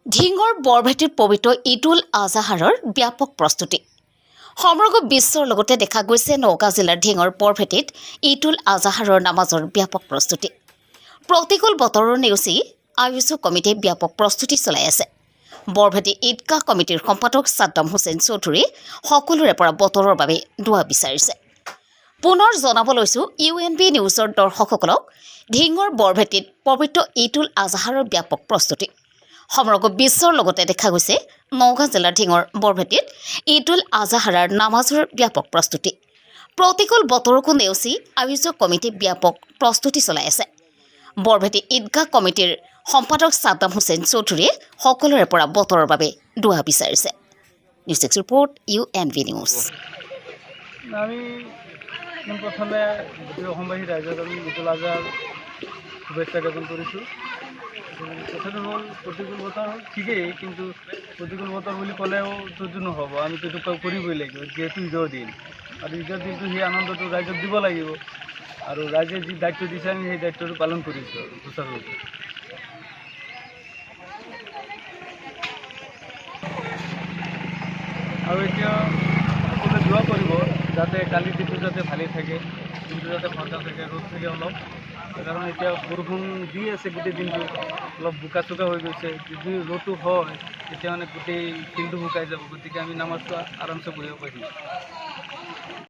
ঢিঙৰ বৰভেটিৰ পবিত্ৰ ঈদ উল আজহাৰৰ ব্যাপক প্ৰস্তুতি। সমগ্ৰ বিশ্বৰ লগতে দেখা গৈছে নওগাঁ জিলাৰ ঢিঙৰ বৰভেটিত ঈদ উল আজহাৰৰ নামাজৰ ব্যাপক প্ৰস্তুতি। প্ৰতিকূল বতৰৰ নেওচি আয়োজক কমিটিয়ে ব্যাপক প্ৰস্তুতি চলাই আছে। বৰভেটি ঈদগাহ কমিটিৰ সম্পাদক ছাদ্দাম হুছেইন চৌধুৰীয়ে সকলোৰে পৰা বতৰৰ বাবে দুৱা বিচাৰিছে। পুনৰ জনাব লৈছোঁ UNB নিউজৰ দৰ্শকসকলক ঢিঙৰ বৰভেটিত পবিত্ৰ ঈদ উল আজহাৰৰ ব্যাপক প্ৰস্তুতি। সমগ্ৰ বিশ্বৰ লগতে দেখা গৈছে নওগাঁ জিলাৰ ঢিঙৰ বৰভেটিত ঈদ উল আজহাৰৰ নামাজৰ ব্যাপক প্ৰস্তুতি। প্ৰতিকূল বতৰকো নেওচি আয়োজক কমিটিয়ে ব্যাপক প্ৰস্তুতি চলাই আছে। বৰভেটি ঈদগাহ কমিটিৰ সম্পাদক ছাদ্দাম হুছেইন চৌধুৰীয়ে সকলোৰে পৰা বতৰৰ বাবে দুৱা বিচাৰিছে। News desk report UNB news. আমি প্ৰথমে গোটেই অসমবাসী ৰাইজক আমি ঈদ উল আজহাৰ শুভেচ্ছা জ্ঞাপন কৰিছোঁ। কথাটো হ'ল প্ৰতিকূল বতৰ ঠিকেই, কিন্তু প্ৰতিকূল বতৰ বুলি ক'লেও তো নহ'ব, আমিতো এইটো কৰিবই লাগিব, যিহেতু ঈদৰ দিন। আৰু ঈদৰ দিনটো সেই আনন্দটো ৰাইজক দিব লাগিব, আৰু ৰাইজে যি দায়িত্ব দিছে আমি সেই দায়িত্বটো পালন কৰিছোঁ আৰু সুচাৰুৰূপে। আৰু এতিয়া সকলোৱে দোৱা কৰিব যাতে কালিৰ দিনটো যাতে ভালেই থাকে, দিনটো যাতে ফৰকাল থাকে, ৰ'দ থাকে অলপ, কাৰণ এতিয়া বৰষুণ দি আছে গোটেই দিনটো, অলপ বোকা চোকা হৈ গৈছে। যদি ৰ'দটো হয় তেতিয়া মানে গোটেই ফিল্ডটো শুকাই যাব, গতিকে আমি নামাজটো আৰামছে পঢ়িব পাৰিম।